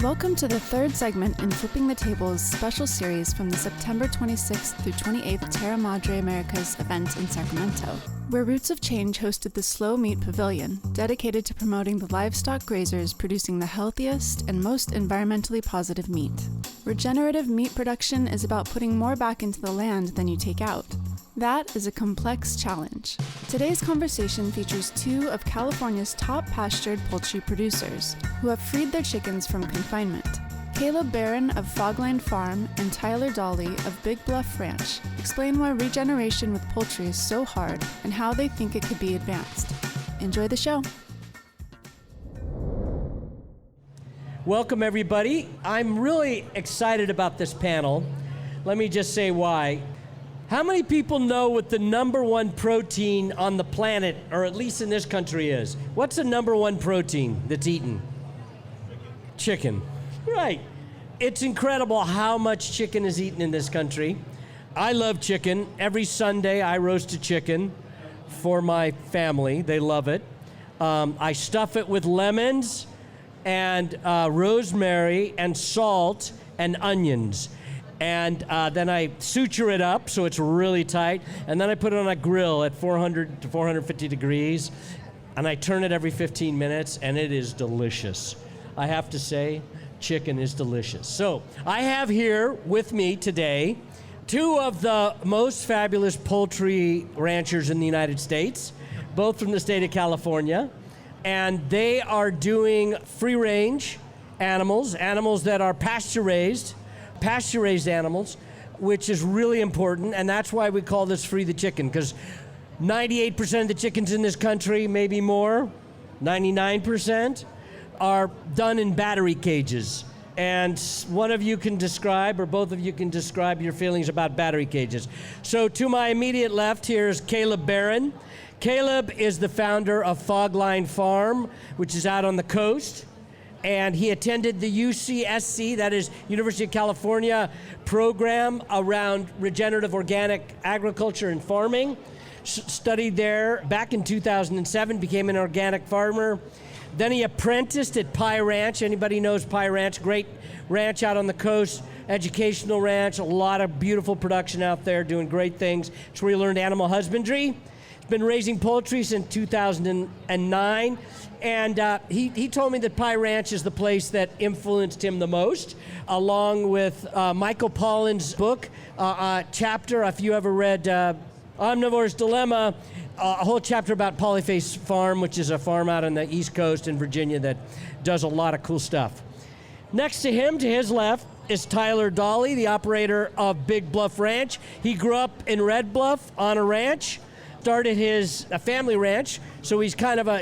Welcome to the third segment in Flipping the Tables special series from the September 26th through 28th Terra Madre Americas event in Sacramento, where Roots of Change hosted the Slow Meat Pavilion, dedicated to promoting the livestock grazers producing the healthiest and most environmentally positive meat. Regenerative meat production is about putting more back into the land than you take out. That is a complex challenge. Today's conversation features two of California's top pastured poultry producers who have freed their chickens from confinement. Caleb Barron of Fogline Farm and Tyler Dolly of Big Bluff Ranch explain why regeneration with poultry is so hard and how they think it could be advanced. Enjoy the show. Welcome, everybody. I'm really excited about this panel. Let me just say why. How many people know what the number one protein on the planet, or at least in this country, is? What's the number one protein that's eaten? Chicken. Right. It's incredible how much chicken is eaten in this country. I love chicken. Every Sunday I roast a chicken for my family. They love it. I stuff it with lemons and rosemary and salt and onions. And then I suture it up so it's really tight, and then I put it on a grill at 400 to 450 degrees, and I turn it every 15 minutes, and it is delicious. I have to say, chicken is delicious. So I have here with me today two of the most fabulous poultry ranchers in the United States, both from the state of California, and they are doing free-range animals that are pasture-raised animals, which is really important, and that's why we call this Free the Chicken, because 98% of the chickens in this country, maybe more, 99%, are done in battery cages. And one of you can describe, or both of you can describe your feelings about battery cages. So to my immediate left here is Caleb Barron. Caleb is the founder of Fogline Farm, which is out on the coast. And he attended the UCSC, that is University of California, program around regenerative organic agriculture and farming. Studied there back in 2007, became an organic farmer. Then he apprenticed at Pie Ranch. Anybody knows Pie Ranch? Great ranch out on the coast, educational ranch, a lot of beautiful production out there, doing great things. It's where he learned animal husbandry. He's been raising poultry since 2009. And he told me that Pie Ranch is the place that influenced him the most, along with Michael Pollan's book, chapter, if you ever read Omnivore's Dilemma, a whole chapter about Polyface Farm, which is a farm out on the East Coast in Virginia that does a lot of cool stuff. Next to him, to his left, is Tyler Dolly, the operator of Big Bluff Ranch. He grew up in Red Bluff on a ranch, started a family ranch, so he's kind of a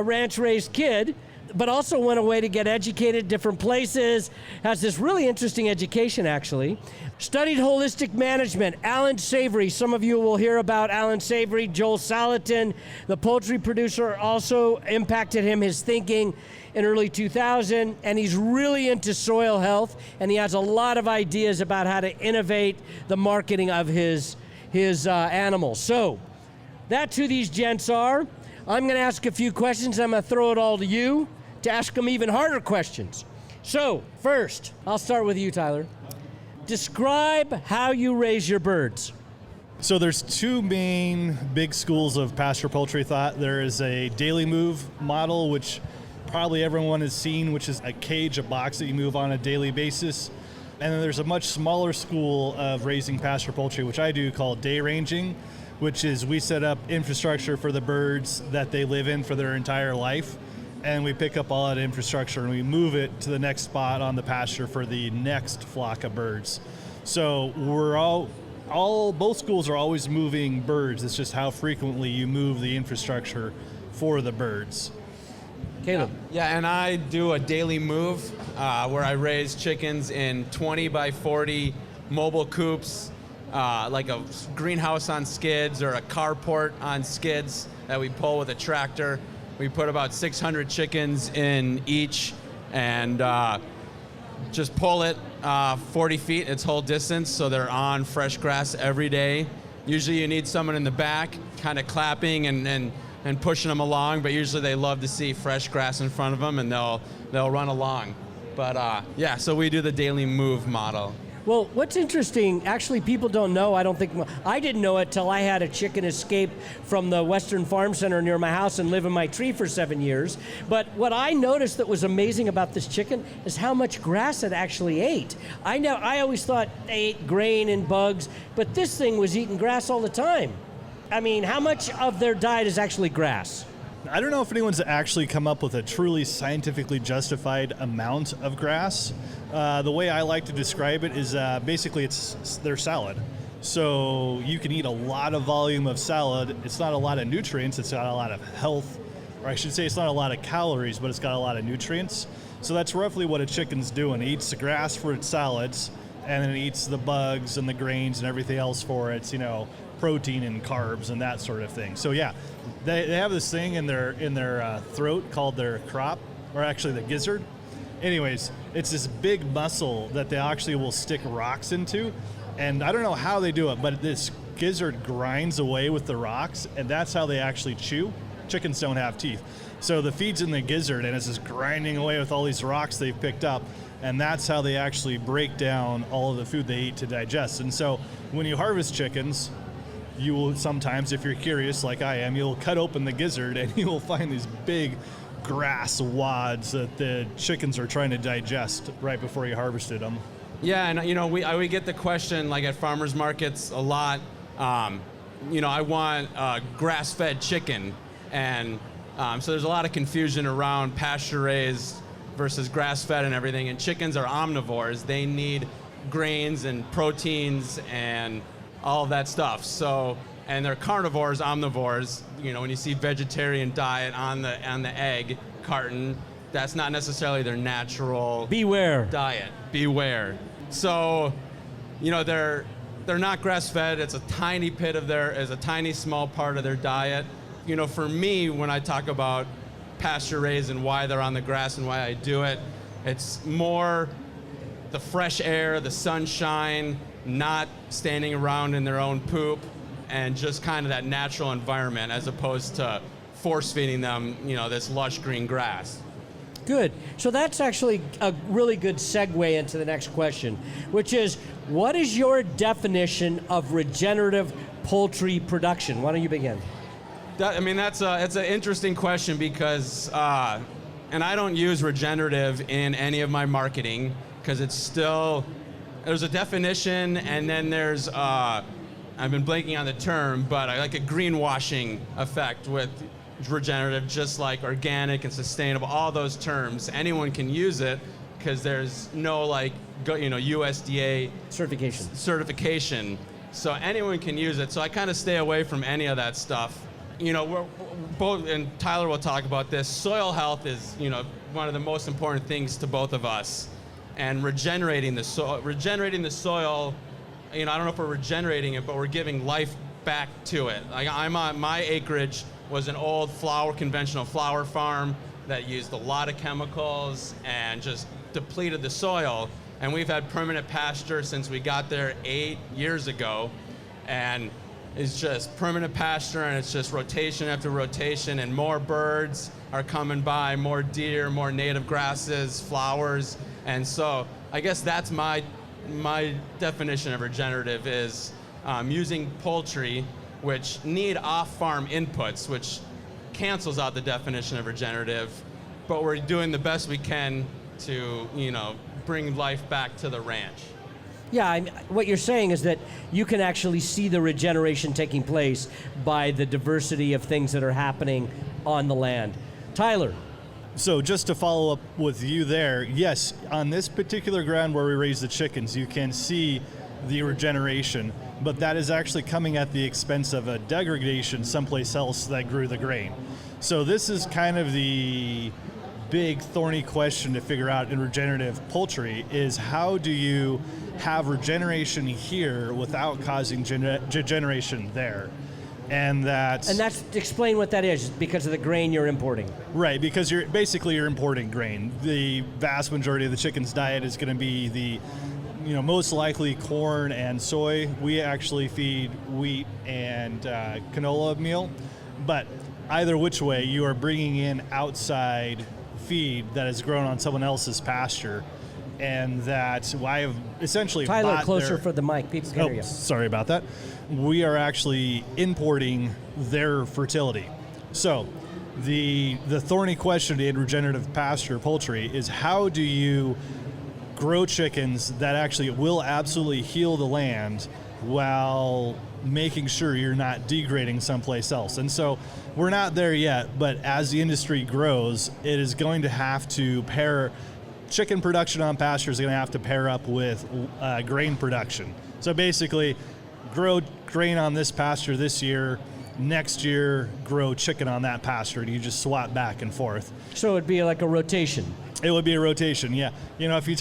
ranch-raised kid, but also went away to get educated different places, has this really interesting education, actually. Studied holistic management. Alan Savory, some of you will hear about Alan Savory. Joel Salatin, the poultry producer, also impacted him, his thinking in early 2000, and he's really into soil health, and he has a lot of ideas about how to innovate the marketing of his animals. So, that's who these gents are. I'm going to ask a few questions. I'm going to throw it all to you to ask them even harder questions. So, first, I'll start with you, Tyler. Describe how you raise your birds. So there's two main big schools of pasture poultry thought. There is a daily move model, which probably everyone has seen, which is a cage, a box that you move on a daily basis. And then there's a much smaller school of raising pasture poultry, which I do, called day ranging, which is we set up infrastructure for the birds that they live in for their entire life. And we pick up all that infrastructure and we move it to the next spot on the pasture for the next flock of birds. So we're both schools are always moving birds. It's just how frequently you move the infrastructure for the birds. Caleb. Yeah, and I do a daily move where I raise chickens in 20 by 40 mobile coops, like a greenhouse on skids or a carport on skids that we pull with a tractor. We put about 600 chickens in each and just pull it 40 feet its whole distance, so they're on fresh grass every day. Usually you need someone in the back kind of clapping and pushing them along, but usually they love to see fresh grass in front of them and they'll run along. But yeah, so we do the daily move model. Well, what's interesting, actually people don't know, I didn't know it till I had a chicken escape from the Western Farm Center near my house and live in my tree for 7 years. But what I noticed that was amazing about this chicken is how much grass it actually ate. I always thought they ate grain and bugs, but this thing was eating grass all the time. I mean, how much of their diet is actually grass? I don't know if anyone's actually come up with a truly scientifically justified amount of grass. The way I like to describe it is basically it's their salad. So you can eat a lot of volume of salad. It's not a lot of nutrients. It's got a lot of health, or I should say it's not a lot of calories, but it's got a lot of nutrients. So that's roughly what a chicken's doing. It eats the grass for its salads, and then it eats the bugs and the grains and everything else for its, protein and carbs and that sort of thing. So yeah, they have this thing in their throat called their crop, or actually the gizzard. Anyways, it's this big muscle that they actually will stick rocks into, and I don't know how they do it, but this gizzard grinds away with the rocks, and that's how they actually chew. Chickens don't have teeth. So the feed's in the gizzard, and it's just grinding away with all these rocks they've picked up, and that's how they actually break down all of the food they eat to digest. And so when you harvest chickens, you will sometimes, if you're curious like I am, you'll cut open the gizzard and you will find these big grass wads that the chickens are trying to digest right before you harvested them. Yeah, and we get the question like at farmers markets a lot. I want grass-fed chicken, and so there's a lot of confusion around pasture-raised versus grass-fed and everything. And chickens are omnivores; they need grains and proteins and all of that stuff. So, and they're carnivores, omnivores. When you see vegetarian diet on the egg carton, that's not necessarily their natural diet. Beware. So, they're not grass-fed. It's a tiny a tiny small part of their diet. For me, when I talk about pasture-raised and why they're on the grass and why I do it, it's more the fresh air, the sunshine, not standing around in their own poop, and just kind of that natural environment as opposed to force feeding them, this lush green grass. Good. So that's actually a really good segue into the next question, which is, what is your definition of regenerative poultry production? Why don't you begin? It's an interesting question because, and I don't use regenerative in any of my marketing because it's still, there's a definition, and then there's, I've been blanking on the term, but I like a greenwashing effect with regenerative, just like organic and sustainable, all those terms. Anyone can use it because there's no USDA certification. So anyone can use it. So I kind of stay away from any of that stuff. We're both, and Tyler will talk about this, soil health is, one of the most important things to both of us. And regenerating the soil, I don't know if we're regenerating it, but we're giving life back to it. Like my acreage was an old conventional flower farm that used a lot of chemicals and just depleted the soil. And we've had permanent pasture since we got there 8 years ago. And it's just permanent pasture, and it's just rotation after rotation, and more birds are coming by, more deer, more native grasses, flowers. And so I guess that's my definition of regenerative is using poultry, which need off-farm inputs, which cancels out the definition of regenerative, but we're doing the best we can to, bring life back to the ranch. Yeah, what you're saying is that you can actually see the regeneration taking place by the diversity of things that are happening on the land. Tyler. So just to follow up with you there, yes, on this particular ground where we raise the chickens, you can see the regeneration, but that is actually coming at the expense of a degradation someplace else that grew the grain. So this is kind of the big thorny question to figure out in regenerative poultry is how do you have regeneration here without causing degeneration there? And that's explain what that is, because of the grain you're importing. Right, because you're importing grain. The vast majority of the chicken's diet is going to be the most likely corn and soy. We actually feed wheat and canola meal, but either which way, you are bringing in outside feed that is grown on someone else's pasture, and that I have essentially Tyler, bought closer for the mic. People can hear you. Sorry about that. We are actually importing their fertility. So the thorny question in regenerative pasture poultry is, how do you grow chickens that actually will absolutely heal the land while making sure you're not degrading someplace else? And so we're not there yet, but as the industry grows, it is going to have to pair chicken production on pasture is going to have to pair up with grain production. So basically, grow grain on this pasture this year, next year grow chicken on that pasture, and you just swap back and forth. So it'd be like a rotation. It would be a rotation, yeah. You know, if you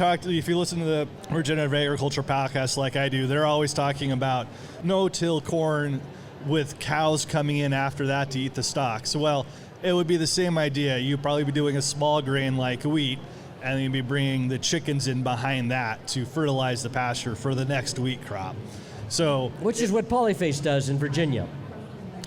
listen to the regenerative agriculture podcast like I do, they're always talking about no-till corn with cows coming in after that to eat the stalks. Well, it would be the same idea. You'd probably be doing a small grain like wheat, and you'd be bringing the chickens in behind that to fertilize the pasture for the next wheat crop. So, which is what Polyface does in Virginia.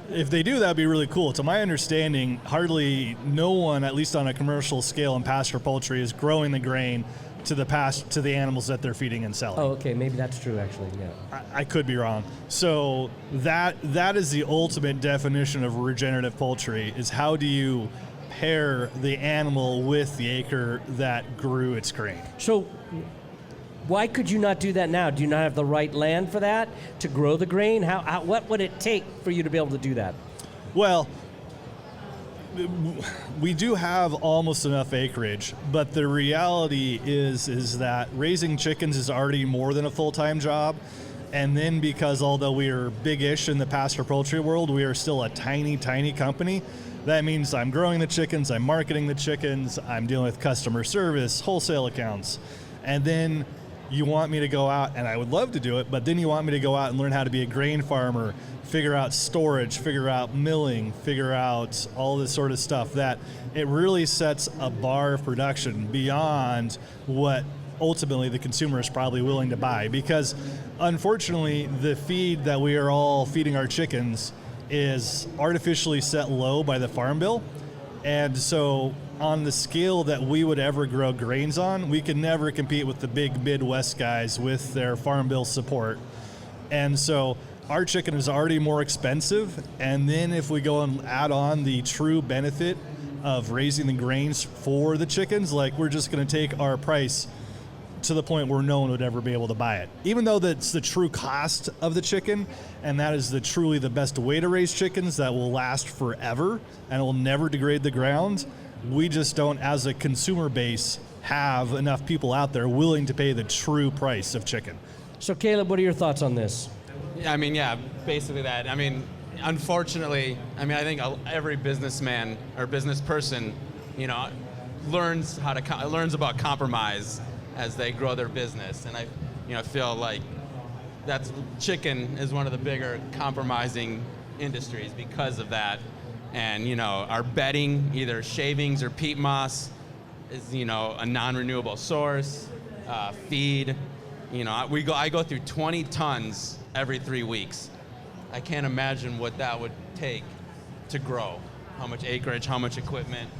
If they do, that would be really cool. To my understanding, hardly no one, at least on a commercial scale in pasture poultry, is growing the grain to the animals that they're feeding and selling. Oh, okay, maybe that's true actually. Yeah, I could be wrong. So that is the ultimate definition of regenerative poultry: is how do you pair the animal with the acre that grew its grain. So why could you not do that now? Do you not have the right land for that, to grow the grain? What would it take for you to be able to do that? Well, we do have almost enough acreage, but the reality is that raising chickens is already more than a full-time job. And then because although we are big-ish in the pasture poultry world, we are still a tiny, tiny company. That means I'm growing the chickens, I'm marketing the chickens, I'm dealing with customer service, wholesale accounts. And then you want me to go out, and I would love to do it, but then you want me to go out and learn how to be a grain farmer, figure out storage, figure out milling, figure out all this sort of stuff. That it really sets a bar of production beyond what ultimately the consumer is probably willing to buy. Because unfortunately, the feed that we are all feeding our chickens is artificially set low by the Farm Bill. And so on the scale that we would ever grow grains on, we can never compete with the big Midwest guys with their Farm Bill support. And so our chicken is already more expensive. And then if we go and add on the true benefit of raising the grains for the chickens, like we're just going to take our price to the point where no one would ever be able to buy it. Even though that's the true cost of the chicken, and that is truly the best way to raise chickens that will last forever and will never degrade the ground, we just don't, as a consumer base, have enough people out there willing to pay the true price of chicken. So Caleb, what are your thoughts on this? I mean, yeah, basically that. I mean, unfortunately, I think every businessman or business person, learns about compromise as they grow their business, and I feel like chicken is one of the bigger compromising industries because of that. And our bedding, either shavings or peat moss, is a non-renewable source. Feed, I go through 20 tons every 3 weeks. I can't imagine what that would take to grow. How much acreage, how much equipment.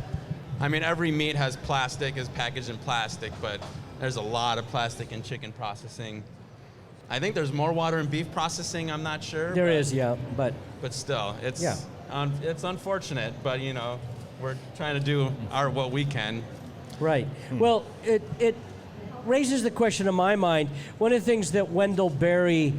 I mean, every meat has plastic, is packaged in plastic, but there's a lot of plastic in chicken processing. I think there's more water in beef processing, I'm not sure. There is, yeah, but still, it's unfortunate, but we're trying to do what we can. Right. Well, it raises the question in my mind. One of the things that Wendell Berry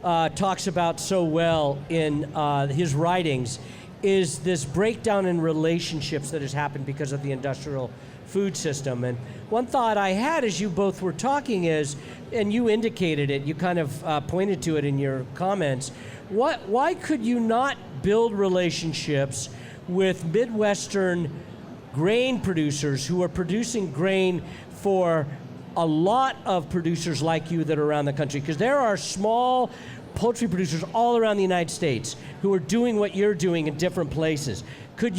talks about so well in his writings is this breakdown in relationships that has happened because of the industrial food system. And one thought I had as you both were talking is, and you indicated it, you kind of pointed to it in your comments, why could you not build relationships with Midwestern grain producers who are producing grain for a lot of producers like you that are around the country? Because there are small poultry producers all around the United States who are doing what you're doing in different places. Could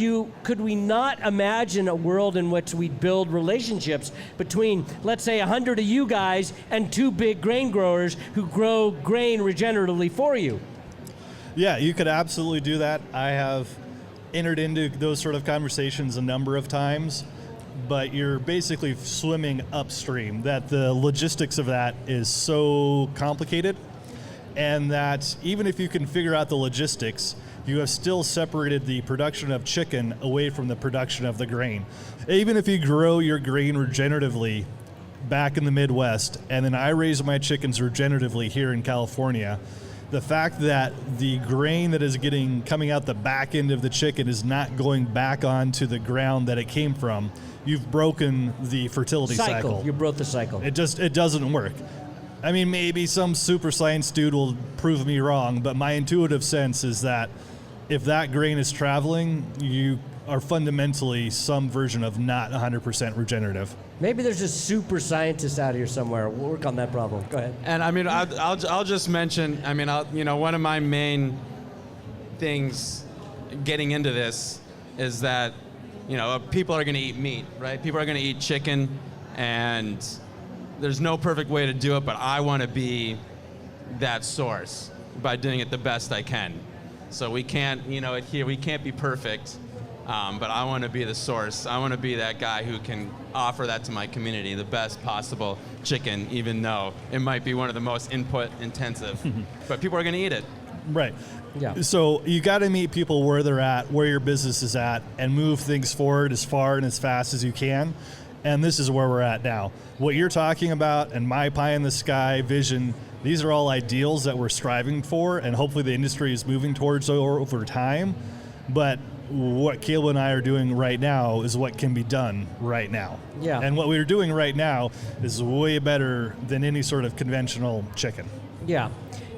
we not imagine a world in which we build relationships between, let's say, 100 of you guys and 2 big grain growers who grow grain regeneratively for you? Yeah, you could absolutely do that. I have entered into those sort of conversations a number of times. but you're basically swimming upstream. That the logistics of that is so complicated, and that even if you can figure out the logistics, you have still separated the production of chicken away from the production of the grain. Even if you grow your grain regeneratively back in the Midwest, and then I raise my chickens regeneratively here in California, the fact that the grain that is coming out the back end of the chicken is not going back onto the ground that it came from, you've broken the fertility cycle. You broke the cycle. It doesn't work. I mean, maybe some super science dude will prove me wrong, but my intuitive sense is that if that grain is traveling, you are fundamentally some version of not 100% regenerative. Maybe there's a super scientist out here somewhere. We'll work on that problem. Go ahead. And I mean, I'll just mention, I mean, one of my main things getting into this is that, people are going to eat meat, right? People are going to eat chicken, and there's no perfect way to do it, but I want to be that source by doing it the best I can. So we can't, we can't be perfect, but I want to be the source. I want to be that guy who can offer that to my community, the best possible chicken, even though it might be one of the most input intensive, but people are going to eat it. Right. Yeah. So you got to meet people where they're at, where your business is at, and move things forward as far and as fast as you can. And this is where we're at now. What you're talking about and my pie in the sky vision, these are all ideals that we're striving for, and hopefully the industry is moving towards over time. But what Caleb and I are doing right now is what can be done right now. Yeah. And what we're doing right now is way better than any sort of conventional chicken. Yeah.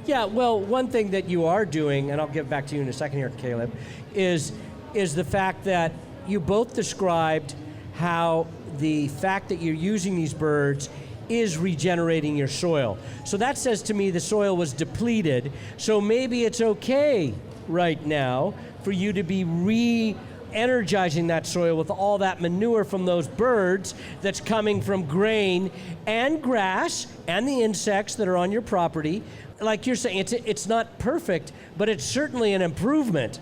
Yeah, well, one thing that you are doing, and I'll get back to you in a second here, Caleb, is the fact that you both described how the fact that you're using these birds is regenerating your soil. So that says to me the soil was depleted, so maybe it's okay right now for you to be re-energizing that soil with all that manure from those birds that's coming from grain and grass and the insects that are on your property. Like you're saying, it's not perfect, but it's certainly an improvement.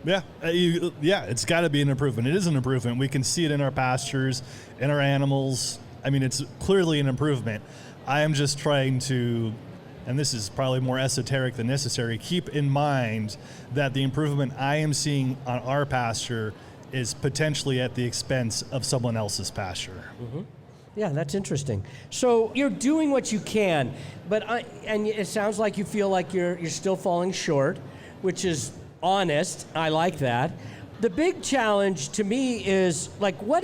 Yeah, it's got to be an improvement. It is an improvement. We can see it in our pastures, in our animals. I mean, it's clearly an improvement. I am just trying to, and this is probably more esoteric than necessary, keep in mind that the improvement I am seeing on our pasture is potentially at the expense of someone else's pasture. Mm-hmm. Yeah, that's interesting. So you're doing what you can, and it sounds like you feel like you're still falling short, which is honest. I like that. The big challenge to me is like what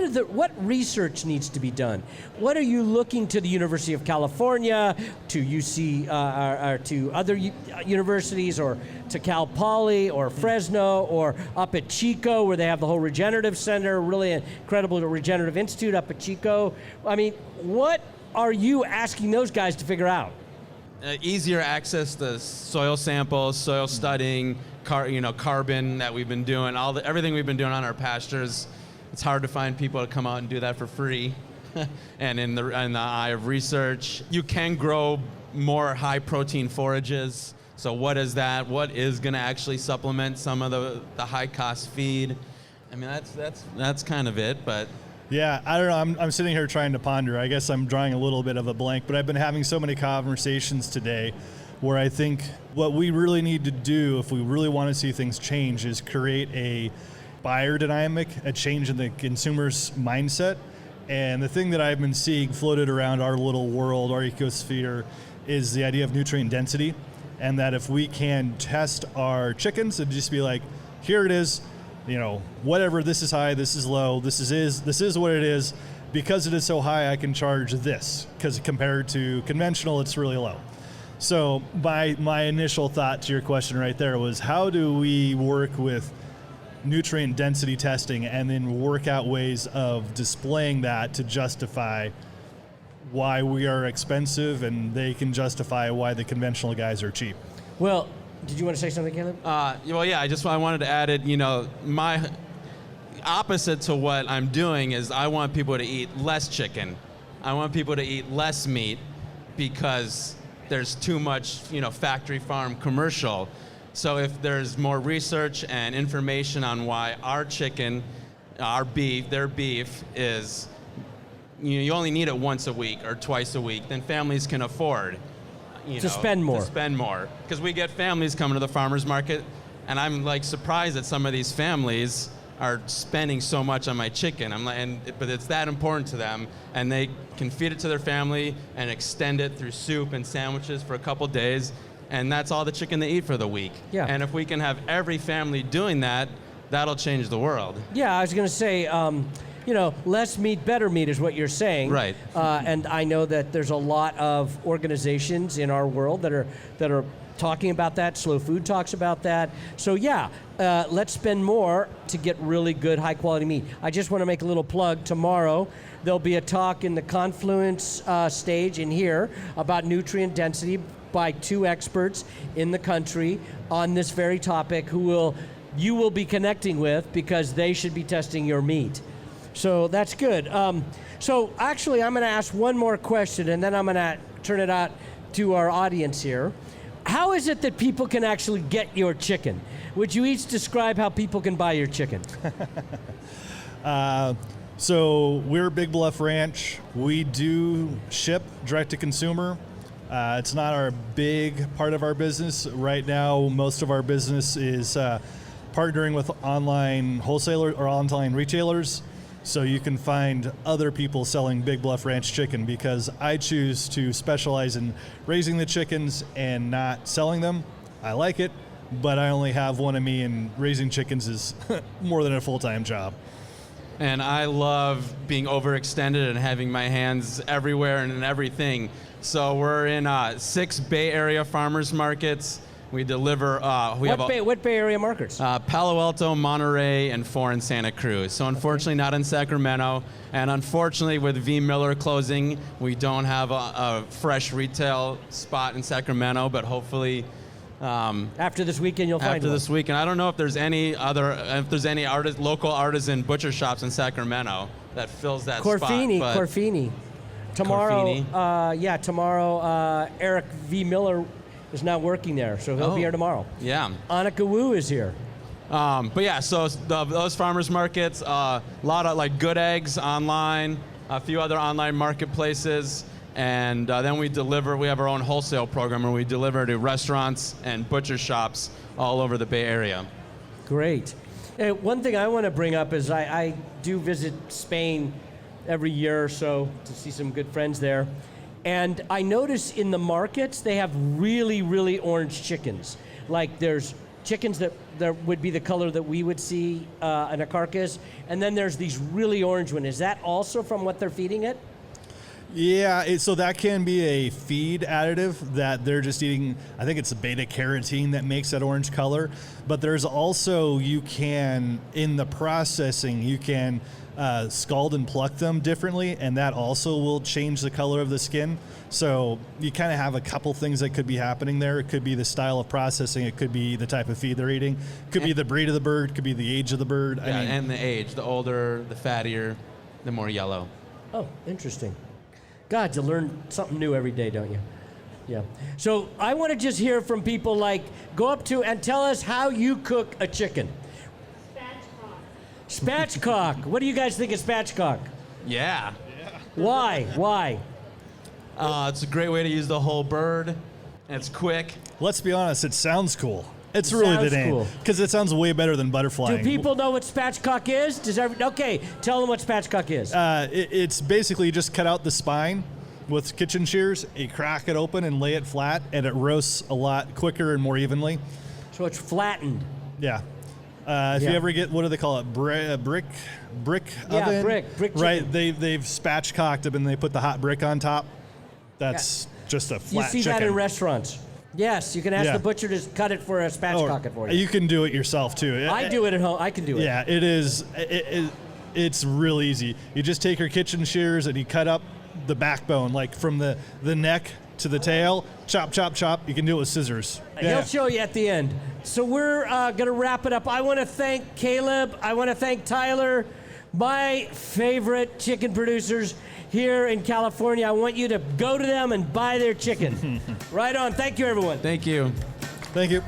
research needs to be done? What are you looking to the University of California, to UC, or to other universities, or to Cal Poly or Fresno, or up at Chico where they have the whole regenerative center, really incredible regenerative institute up at Chico? I mean, what are you asking those guys to figure out? Easier access to soil samples, soil studying, carbon that we've been doing, everything we've been doing on our pastures. It's hard to find people to come out and do that for free. And in the eye of research, you can grow more high protein forages. So what is that? What is going to actually supplement some of the high cost feed? I mean, that's kind of it, but. Yeah, I don't know. I'm sitting here trying to ponder. I guess I'm drawing a little bit of a blank, but I've been having so many conversations today where I think what we really need to do if we really want to see things change is create a buyer dynamic, a change in the consumer's mindset. And the thing that I've been seeing floated around our little world, our ecosphere, is the idea of nutrient density. And that if we can test our chickens and just be like, here it is, whatever, this is high, this is low, this is what it is. Because it is so high, I can charge this, because compared to conventional, it's really low. So my initial thought to your question right there was, how do we work with nutrient density testing and then work out ways of displaying that to justify why we are expensive and they can justify why the conventional guys are cheap? Well, did you want to say something, Caleb? Well, yeah, I wanted to add it, my opposite to what I'm doing is I want people to eat less chicken. I want people to eat less meat because there's too much, factory farm commercial. So if there's more research and information on why our chicken their beef is, you only need it once a week or twice a week, then families can afford to spend more. Because we get families coming to the farmers market, and I'm like surprised that some of these families are spending so much on my chicken. But it's that important to them, and they can feed it to their family and extend it through soup and sandwiches for a couple days, and that's all the chicken they eat for the week. Yeah. And if we can have every family doing that, that'll change the world. Yeah, I was going to say, less meat, better meat is what you're saying. Right. And I know that there's a lot of organizations in our world that are talking about that. Slow Food talks about that. So yeah, let's spend more to get really good, high-quality meat. I just want to make a little plug. Tomorrow, there'll be a talk in the Confluence stage in here about nutrient density by 2 experts in the country on this very topic you will be connecting with because they should be testing your meat. So that's good. So actually, I'm going to ask one more question, and then I'm going to turn it out to our audience here. How is it that people can actually get your chicken? Would you each describe how people can buy your chicken? So we're Big Bluff Ranch. We do ship direct to consumer. It's not our big part of our business. Right now, most of our business is partnering with online wholesalers or online retailers. So you can find other people selling Big Bluff Ranch chicken because I choose to specialize in raising the chickens and not selling them. I like it, but I only have one of me, and raising chickens is more than a full-time job. And I love being overextended and having my hands everywhere and in everything. So we're in 6 Bay Area farmers markets. We deliver. What Bay Area markets? Palo Alto, Monterey, and 4 in Santa Cruz. So unfortunately, not in Sacramento. And unfortunately, with V. Miller closing, we don't have a fresh retail spot in Sacramento. But hopefully, after this weekend, you'll find one. After this weekend, I don't know if there's any local artisan butcher shops in Sacramento that fills that spot. Corfini. Tomorrow, Eric V. Miller is not working there, so he'll be here tomorrow. Yeah. Annika Wu is here. So those farmers markets, a lot of like Good Eggs online, a few other online marketplaces, and then we have our own wholesale program where we deliver to restaurants and butcher shops all over the Bay Area. Great. One thing I want to bring up is I do visit Spain every year or so to see some good friends there. And I notice in the markets, they have really, really orange chickens. Like there's chickens that would be the color that we would see in a carcass. And then there's these really orange ones. Is that also from what they're feeding it? Yeah, so that can be a feed additive that they're just eating. I think it's the beta carotene that makes that orange color. But there's also, in the processing, you can scald and pluck them differently, and that also will change the color of the skin. So you kind of have a couple things that could be happening there. It could be the style of processing. It could be the type of feed they're eating. It could be the breed of the bird. It could be the age of the bird. Yeah, and the age. The older, the fattier, the more yellow. Oh, interesting. God, you learn something new every day, don't you? Yeah. So I want to just hear from people go up to and tell us how you cook a chicken. Spatchcock. What do you guys think of spatchcock? Yeah. Why? It's a great way to use the whole bird, and it's quick. Let's be honest, it sounds cool. It's really the name. Because it sounds way better than butterfly. Do people know what spatchcock is? Okay, tell them what spatchcock is. It's basically you just cut out the spine with kitchen shears, you crack it open and lay it flat, and it roasts a lot quicker and more evenly. So it's flattened. Yeah. If you ever get, what do they call it, brick oven? Yeah, brick chicken. Right, they've spatchcocked them and they put the hot brick on top. That's just a flat chicken. You see that in restaurants. Yes, you can ask the butcher to cut it for a spatchcock it for you. You can do it yourself too. I do it at home. I can do it. Yeah, it is. It's real easy. You just take your kitchen shears and you cut up the backbone, like from the neck to the tail. Chop, chop, chop. You can do it with scissors. He'll show you at the end. So we're going to wrap it up. I want to thank Caleb. I want to thank Tyler, my favorite chicken producers here in California. I want you to go to them and buy their chicken. Right on. Thank you, everyone. Thank you. Thank you.